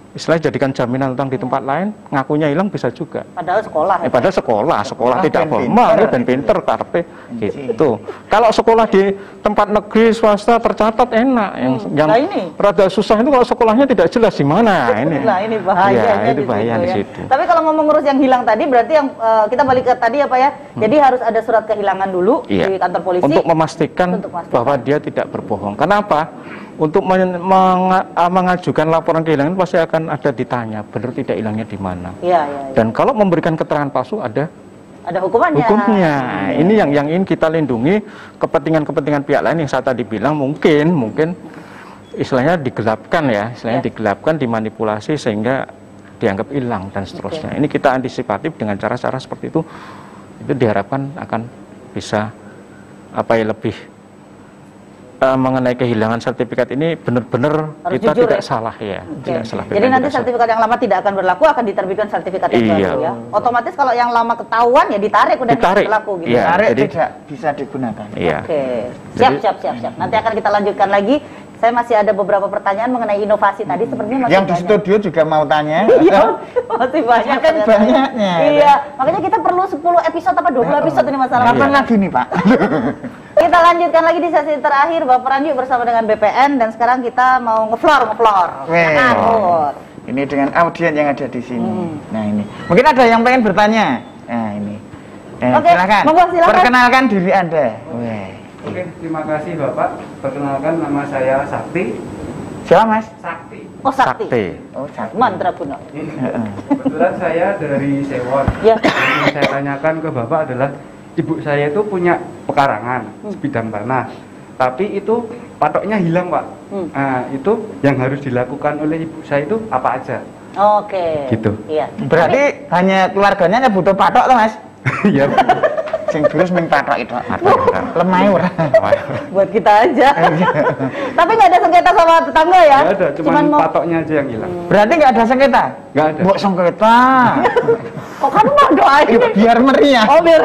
Speaker 4: istilahnya jadikan jaminan utang di tempat lain, ngakunya hilang bisa juga.
Speaker 2: Padahal sekolah.
Speaker 4: Padahal sekolah tidak formal dan pinter karpe gitu. Kalau sekolah di tempat negeri swasta tercatat enak, yang rada susah itu kalau sekolahnya tidak jelas di mana ini.
Speaker 2: Nah, ini bahayanya
Speaker 4: itu bahaya di situ.
Speaker 2: Tapi kalau mau mengurus yang hilang tadi berarti yang kita balik ke tadi ya Pak ya. Jadi harus ada surat kehilangan dulu di kantor polisi
Speaker 4: untuk memastikan bahwa dia tidak berbohong. Kenapa? Untuk mengajukan laporan kehilangan pasti akan ada ditanya benar tidak hilangnya di mana. Dan kalau memberikan keterangan palsu ada
Speaker 2: hukumannya.
Speaker 4: Ini yang ingin kita lindungi kepentingan pihak lain yang saya tadi bilang mungkin istilahnya digelapkan ya, digelapkan, dimanipulasi sehingga dianggap hilang dan seterusnya. Ini kita antisipatif dengan cara-cara seperti itu diharapkan akan bisa lebih mengenai kehilangan sertifikat ini benar-benar kita
Speaker 2: jujur,
Speaker 4: tidak salah ya. Tidak salah.
Speaker 2: Jadi nanti sertifikat yang lama tidak akan berlaku, akan diterbitkan sertifikat yang baru ya. Otomatis kalau yang lama ketahuan ya ditarik udah tidak berlaku gitu.
Speaker 3: Ditarik tidak bisa digunakan.
Speaker 2: Oke. Siap. Nanti akan kita lanjutkan lagi. Saya masih ada beberapa pertanyaan mengenai inovasi tadi, sepertinya masih
Speaker 3: yang banyak. Di studio juga mau tanya.
Speaker 2: Iya, masih banyak
Speaker 3: kan banyaknya.
Speaker 2: Iya, makanya kita perlu 10 episode apa 20 episode ini masalah.
Speaker 3: Kapan lagi nih Pak?
Speaker 2: Kita lanjutkan lagi di sesi terakhir Bapak Randy bersama dengan BPN, dan sekarang kita mau ngeflor.
Speaker 3: Ini dengan audien yang ada di sini. Nah ini, mungkin ada yang pengen bertanya. Nah ini. Silakan. Perkenalkan diri Anda.
Speaker 6: Oke, terima kasih Bapak. Perkenalkan, nama saya Sakti.
Speaker 3: Siapa Mas?
Speaker 6: Sakti.
Speaker 2: Oh Sakti. Mantra Guna.
Speaker 6: Kebetulan saya dari Sewon. Yang saya tanyakan ke Bapak adalah ibu saya itu punya pekarangan sebidang tanah, tapi itu patoknya hilang Pak. Nah, itu yang harus dilakukan oleh ibu saya itu apa aja?
Speaker 2: Oke.
Speaker 6: Gitu.
Speaker 2: Iya.
Speaker 3: Berarti hanya keluarganya butuh patok loh Mas?
Speaker 6: Iya.
Speaker 3: Sing terus ming patok itu. Lemah ora.
Speaker 2: Buat kita aja. Tapi nggak ada sengketa sama tetangga ya?
Speaker 6: Nggak ada, cuman patoknya aja yang hilang.
Speaker 3: Berarti nggak ada sengketa?
Speaker 6: Nggak ada.
Speaker 3: Buat sengketa.
Speaker 2: Kok kamu mau doain?
Speaker 3: Biar meriah.
Speaker 2: Oh biar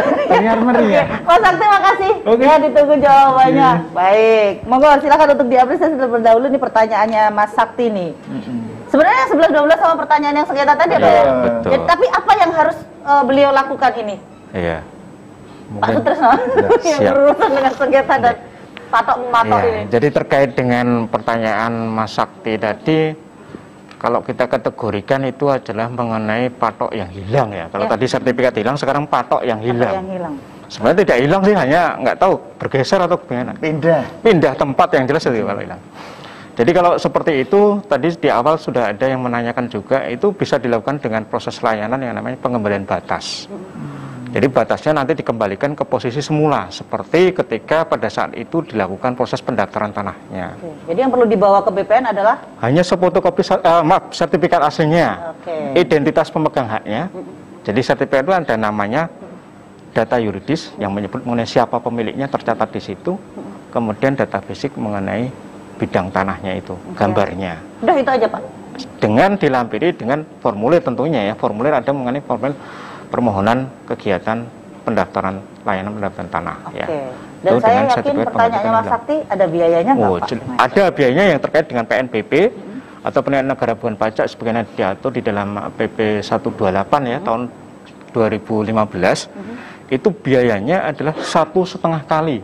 Speaker 3: meriah.
Speaker 2: Mas Sakti, makasih. Ya, ditunggu jawabannya. Baik, monggo silakan untuk diapresiasi terlebih dahulu nih pertanyaannya Mas Sakti nih. Sebenarnya 11-12 sama pertanyaan yang sengketa tadi apa ya?
Speaker 4: Betul.
Speaker 2: Tapi apa yang harus beliau lakukan ini?
Speaker 4: Iya.
Speaker 2: Pak Sutresno yang berurusan dengan sengketa dan patok-patok ini.
Speaker 4: Jadi terkait dengan pertanyaan Mas Sakti tadi, kalau kita kategorikan itu adalah mengenai patok yang hilang ya. Kalau tadi sertifikat hilang, sekarang patok yang hilang. Sebenarnya tidak hilang sih, hanya nggak tahu bergeser atau bagaimana. Pindah tempat yang jelas itu kalau hilang. Jadi kalau seperti itu, tadi di awal sudah ada yang menanyakan juga, itu bisa dilakukan dengan proses layanan yang namanya pengembalian batas. Jadi batasnya nanti dikembalikan ke posisi semula, seperti ketika pada saat itu dilakukan proses pendaftaran tanahnya.
Speaker 2: Jadi yang perlu dibawa ke BPN adalah?
Speaker 4: Hanya sefotokopi, sertifikat aslinya, identitas pemegang haknya. Jadi sertifikat itu ada namanya, data yuridis yang menyebut mengenai siapa pemiliknya tercatat di situ, kemudian data fisik mengenai bidang tanahnya itu, gambarnya.
Speaker 2: Udah itu aja Pak? Dengan
Speaker 4: dilampiri dengan formulir tentunya ya, formulir ada mengenai formulir permohonan kegiatan pendaftaran layanan pendaftaran tanah. Ya.
Speaker 2: Dan saya yakin pertanyaannya Mas Sakti ada biayanya nggak Pak?
Speaker 4: Ada biayanya yang terkait dengan PNBP atau Penerimaan Negara Bukan Pajak sebagaimana diatur di dalam PP 128 ya tahun 2015. itu biayanya adalah 1,5 kali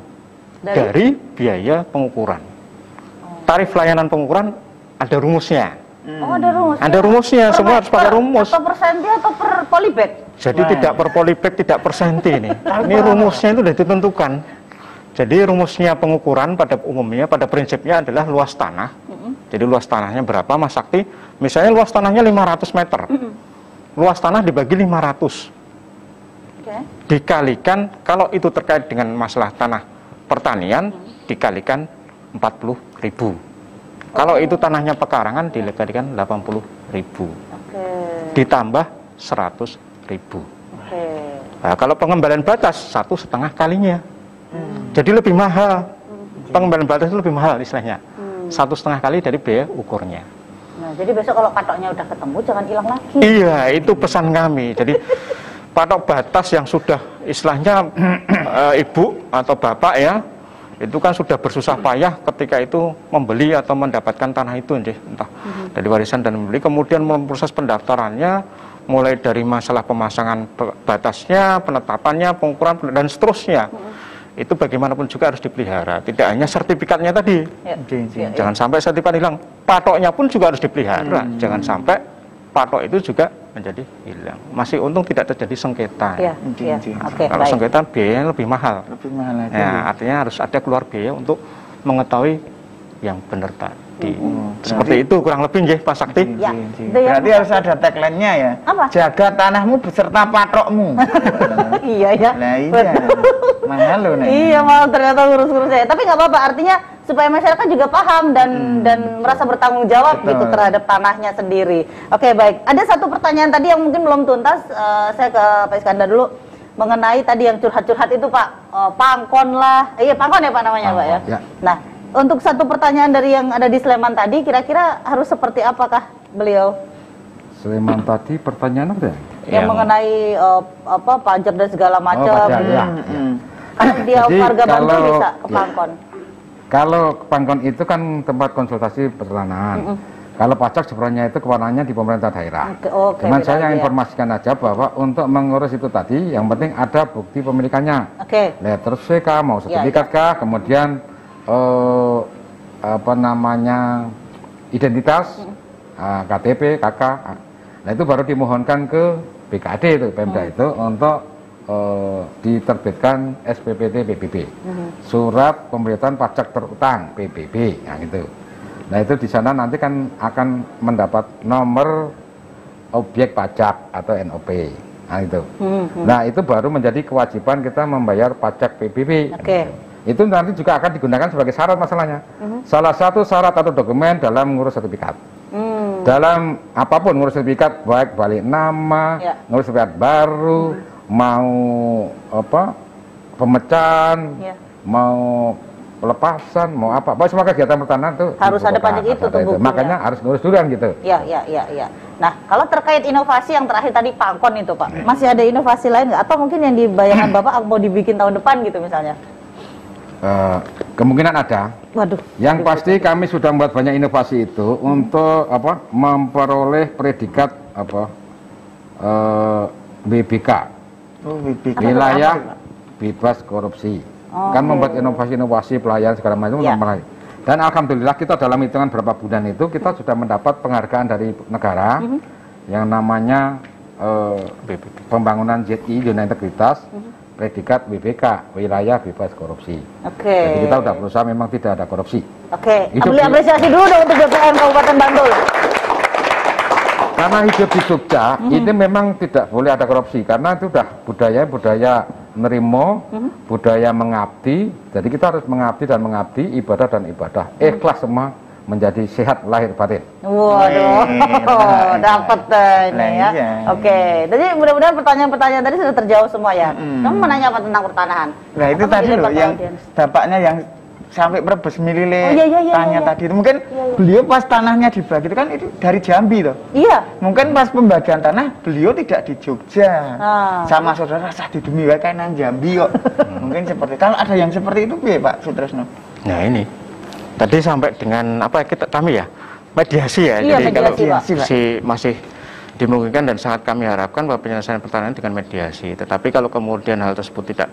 Speaker 4: dari biaya pengukuran. Tarif layanan pengukuran ada rumusnya.
Speaker 2: Oh, ada rumusnya.
Speaker 4: Ada rumusnya, semua harus pakai rumus.
Speaker 2: Atau per senti atau per polybag?
Speaker 4: Jadi tidak per polybag, tidak per senti ini. Ini rumusnya itu sudah ditentukan. Jadi rumusnya pengukuran pada umumnya, pada prinsipnya adalah luas tanah. Jadi luas tanahnya berapa, Mas Sakti? Misalnya luas tanahnya 500 meter. Luas tanah dibagi 500. Dikalikan, kalau itu terkait dengan masalah tanah pertanian, dikalikan 40.000. Kalau itu tanahnya pekarangan, dikalikan 80.000. Ditambah 100.000. Nah, kalau pengembalian batas 1,5 kalinya. Jadi lebih mahal. Pengembalian batas itu lebih mahal istilahnya. 1,5 kali dari biaya ukurnya.
Speaker 2: Nah, jadi besok kalau patoknya udah ketemu, jangan hilang lagi.
Speaker 4: Iya, itu pesan kami. Jadi patok batas yang sudah istilahnya ibu atau bapak ya, itu kan sudah bersusah payah ketika itu membeli atau mendapatkan tanah itu, entah dari warisan dan membeli, kemudian memproses pendaftarannya, mulai dari masalah pemasangan batasnya, penetapannya, pengukuran dan seterusnya. Itu bagaimanapun juga harus dipelihara, tidak hanya sertifikatnya tadi. Jangan sampai sertifikat hilang, patoknya pun juga harus dipelihara. Jangan sampai patok itu juga menjadi hilang. Masih untung tidak terjadi sengketa. Kalau sengketa biayanya lebih mahal. Ya, artinya harus ada keluar biaya untuk mengetahui yang benar tadi. Seperti itu kurang lebih nggih Pak Sakti.
Speaker 3: Berarti harus ada tagline-nya ya.
Speaker 2: Apa?
Speaker 3: Jaga tanahmu beserta patokmu.
Speaker 2: Iya ya.
Speaker 3: Nah iya. Mahal loh nih.
Speaker 2: Iya, mahal ternyata ngurus-ngurus ya. Tapi nggak apa-apa, artinya supaya masyarakat juga paham dan merasa bertanggung jawab gitu terhadap tanahnya sendiri. Oke, baik. Ada satu pertanyaan tadi yang mungkin belum tuntas, saya ke Pak Iskandar dulu mengenai tadi yang curhat-curhat itu Pak, pangkon lah. Iya, pangkon ya Pak namanya Pak ya. Nah, untuk satu pertanyaan dari yang ada di Sleman tadi, kira-kira harus seperti apakah beliau?
Speaker 1: Sleman tadi pertanyaan apa ya?
Speaker 2: Yang mengenai apa pajak dan segala macam. Kalau dia warga Bantul bisa ke pangkon.
Speaker 1: Kalau pangkon itu kan tempat konsultasi pertanahan. Kalau pajak sebenarnya itu kewenangannya di pemerintah daerah. Cuman saya informasikan aja bahwa untuk mengurus itu tadi, yang penting ada bukti pemilikannya. Letter C kah, mau sertifikat kah, kemudian apa namanya identitas, KTP, KK. Nah itu baru dimohonkan ke BKD itu, Pemda itu untuk diterbitkan SPPT PBB, surat pemberitahuan pajak terutang PBB, yang itu. Nah itu di sana nanti kan akan mendapat nomor objek pajak atau NOP, nah itu. Nah itu baru menjadi kewajiban kita membayar pajak PBB. Itu nanti juga akan digunakan sebagai syarat masalahnya. Salah satu syarat atau dokumen dalam ngurus sertifikat. Dalam apapun ngurus sertifikat, baik balik nama, ngurus sertifikat baru, mau apa pemecahan, mau pelepasan, mau apa, semua kegiatan pertanahan tuh
Speaker 2: harus ada pajak itu tuh.
Speaker 1: Makanya harus ngurus dulu kan gitu.
Speaker 2: Ya. Nah, kalau terkait inovasi yang terakhir tadi pangkon itu Pak, masih ada inovasi lain nggak? Atau mungkin yang dibayangkan Bapak mau dibikin tahun depan gitu misalnya?
Speaker 1: Kemungkinan ada.
Speaker 2: Waduh.
Speaker 1: Yang pasti kami sudah membuat banyak inovasi itu untuk apa? Memperoleh predikat apa? BBK. Wilayah bebas korupsi. Kan membuat inovasi-inovasi pelayanan segala macam. Dan alhamdulillah kita dalam hitungan berapa bulan itu kita sudah mendapat penghargaan dari negara yang namanya pembangunan ZI zona integritas, predikat BBK, wilayah bebas korupsi. Jadi kita sudah berusaha memang tidak ada korupsi.
Speaker 2: Ambil apresiasi dulu dong untuk BPN Kabupaten Bantul.
Speaker 1: Karena hidup di Jogja ini memang tidak boleh ada korupsi, karena itu sudah budaya nerimo, budaya mengabdi. Jadi kita harus mengabdi dan mengabdi, ibadah dan ibadah, ikhlas semua, menjadi sehat lahir batin.
Speaker 2: Waduh, dapat ini ya. Jadi mudah-mudahan pertanyaan-pertanyaan tadi sudah terjawab semua ya. Kamu menanya apa tentang pertanahan?
Speaker 3: Nah itu tadi loh yang bapaknya yang sampai Brebes milih tanya tadi itu mungkin beliau pas tanahnya dibagi itu kan itu dari Jambi toh. Mungkin pas pembagian tanah beliau tidak di Jogja sama saudara sah di demi wae nang Jambi kok. Mungkin seperti kalau ada yang seperti itu ya Pak Sutresno.
Speaker 4: Nah ini tadi sampai dengan apa kami ya mediasi ya. Jadi
Speaker 2: mediasi,
Speaker 4: kalau masih dimungkinkan dan sangat kami harapkan bahwa penyelesaian pertanahan dengan mediasi. Tetapi kalau kemudian hal tersebut tidak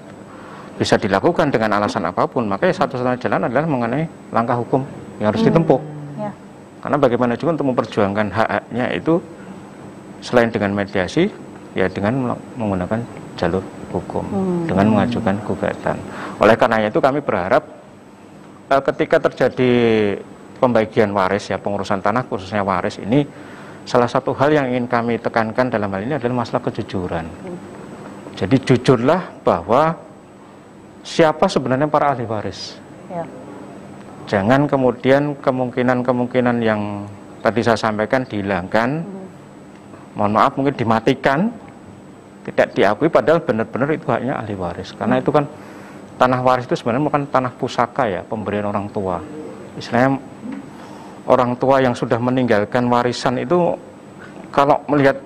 Speaker 4: bisa dilakukan dengan alasan apapun, maka satu-satunya jalan adalah mengenai langkah hukum yang harus ditempuh. Ya. Karena bagaimana juga untuk memperjuangkan hak-haknya itu selain dengan mediasi, ya dengan menggunakan jalur hukum, dengan mengajukan gugatan. Oleh karenanya itu kami berharap ketika terjadi pembagian waris, ya pengurusan tanah khususnya waris ini, salah satu hal yang ingin kami tekankan dalam hal ini adalah masalah kejujuran. Jadi jujurlah bahwa siapa sebenarnya para ahli waris. Ya. Jangan kemudian kemungkinan-kemungkinan yang tadi saya sampaikan dihilangkan, mohon maaf mungkin dimatikan, tidak diakui padahal benar-benar itu haknya ahli waris. Karena itu kan tanah waris itu sebenarnya bukan tanah pusaka ya, pemberian orang tua. Istilahnya orang tua yang sudah meninggalkan warisan itu kalau melihat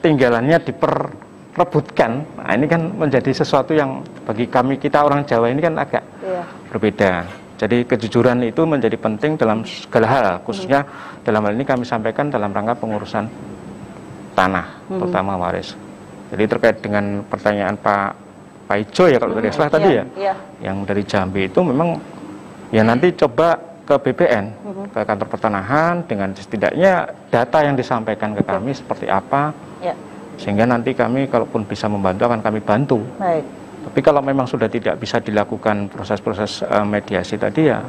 Speaker 4: tinggalannya diperebutkan, nah ini kan menjadi sesuatu yang bagi kami, kita orang Jawa ini kan agak berbeda. Jadi kejujuran itu menjadi penting dalam segala hal, khususnya dalam hal ini kami sampaikan dalam rangka pengurusan tanah, terutama waris. Jadi terkait dengan pertanyaan Pak Ijo ya kalau tidak salah tadi ya, yang dari Jambi itu memang ya nanti coba ke BPN, ke kantor pertanahan dengan setidaknya data yang disampaikan ke kami seperti apa, sehingga nanti kami kalaupun bisa membantu akan kami bantu. Baik. Tapi kalau memang sudah tidak bisa dilakukan proses-proses mediasi tadi ya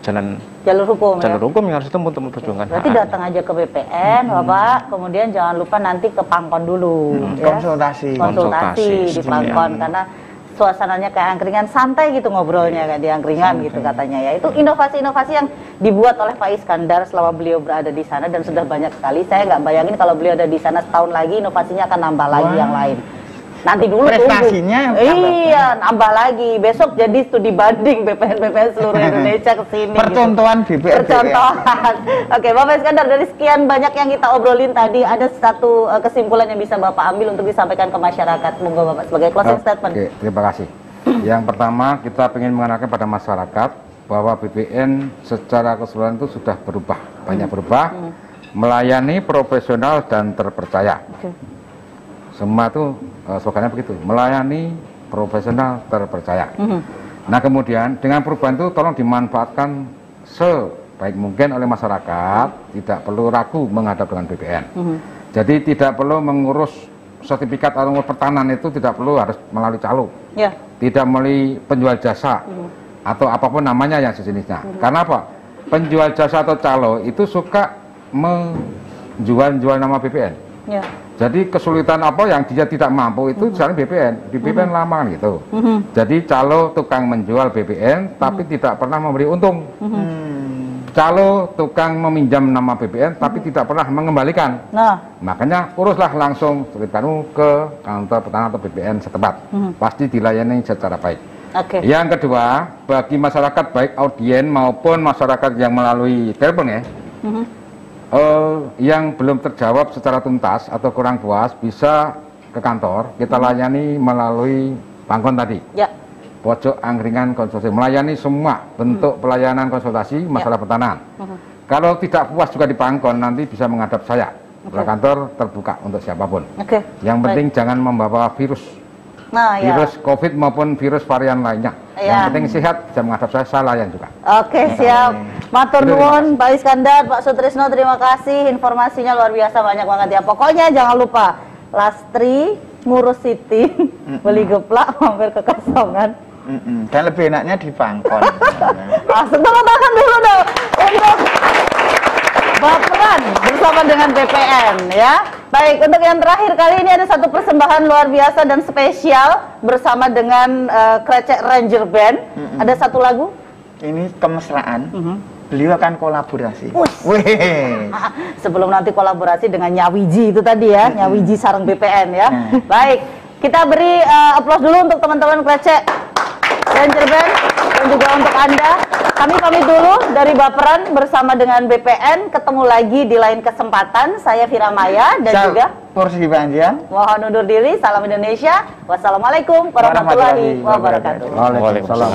Speaker 4: jalur hukum yang harus ditempuh untuk memperjuangkan.
Speaker 2: Berarti datang aja ke BPN, Bapak, kemudian jangan lupa nanti ke Pangkon dulu, ya? konsultasi di Pangkon, karena suasananya kayak angkringan, santai gitu ngobrolnya kayak di angkringan gitu katanya ya. Itu inovasi-inovasi yang dibuat oleh Pak Iskandar selama beliau berada di sana dan sudah banyak sekali. Saya nggak bayangin kalau beliau ada di sana setahun lagi inovasinya akan nambah lagi yang lain. Nanti dulu
Speaker 3: prestasinya
Speaker 2: iya nambah lagi. Besok jadi studi banding BPN seluruh Indonesia ke sini.
Speaker 3: Percontohan
Speaker 2: gitu. Percontohan. Oke, Bapak Iskandar, dari sekian banyak yang kita obrolin tadi, ada satu kesimpulan yang bisa Bapak ambil untuk disampaikan ke masyarakat. Monggo Bapak sebagai closing statement.
Speaker 1: Oke, terima kasih. Yang pertama, kita ingin mengenalkan pada masyarakat bahwa BPN secara keseluruhan itu sudah berubah, banyak berubah, melayani profesional dan terpercaya. Semua itu slogannya begitu, melayani profesional terpercaya. Nah kemudian dengan perubahan itu tolong dimanfaatkan sebaik mungkin oleh masyarakat, tidak perlu ragu menghadap dengan BPN. Jadi tidak perlu mengurus sertifikat atau pertanahan itu tidak perlu harus melalui calo, tidak melalui penjual jasa atau apapun namanya yang sejenisnya. Karena apa? Penjual jasa atau calo itu suka menjual nama BPN. Jadi kesulitan apa yang dia tidak mampu itu misalnya BPN, di BPN lama kan gitu. Jadi calo tukang menjual BPN tapi tidak pernah memberi untung. Calo tukang meminjam nama BPN tapi tidak pernah mengembalikan. Makanya uruslah langsung ceritamu ke kantor pertanahan atau BPN setempat. Pasti dilayani secara baik. Yang kedua, bagi masyarakat baik audien maupun masyarakat yang melalui telepon ya, yang belum terjawab secara tuntas atau kurang puas bisa ke kantor, kita layani melalui Pangkon tadi. Pojok angkringan konsultasi, melayani semua bentuk pelayanan konsultasi masalah pertanahan. Kalau tidak puas juga di Pangkon, nanti bisa menghadap saya. Kantor terbuka untuk siapapun. Yang penting jangan membawa virus. Virus COVID maupun virus varian lainnya. Yang penting sehat, bisa menghadap saya layan juga.
Speaker 2: Siap. Matur nuwun Pak Iskandar, Pak Sutrisno, terima kasih. Informasinya luar biasa, banyak banget ya. Pokoknya jangan lupa Lastri, ngurus Siti, beli geplak, mampir ke Kasongan.
Speaker 3: Dan lebih enaknya di Pangkon.
Speaker 2: Tepuk tangan dulu dong untuk Baperan bersama dengan BPN ya. Baik, untuk yang terakhir kali ini ada satu persembahan luar biasa dan spesial bersama dengan Krecek Ranger Band. Ada satu lagu.
Speaker 3: Ini kemesraan. Beliau akan kolaborasi.
Speaker 2: Sebelum nanti kolaborasi dengan Nyawiji itu tadi ya, Nyawiji sareng BPN ya. Baik, kita beri aplaus dulu untuk teman-teman Krecek Ranger Band dan juga untuk Anda. Kami pamit dulu dari Baperan bersama dengan BPN. Ketemu lagi di lain kesempatan. Saya Vira Maya dan juga
Speaker 3: Porsi Banjang.
Speaker 2: Mohon undur diri. Salam Indonesia. Wassalamualaikum warahmatullahi wabarakatuh.
Speaker 1: Waalaikumsalam.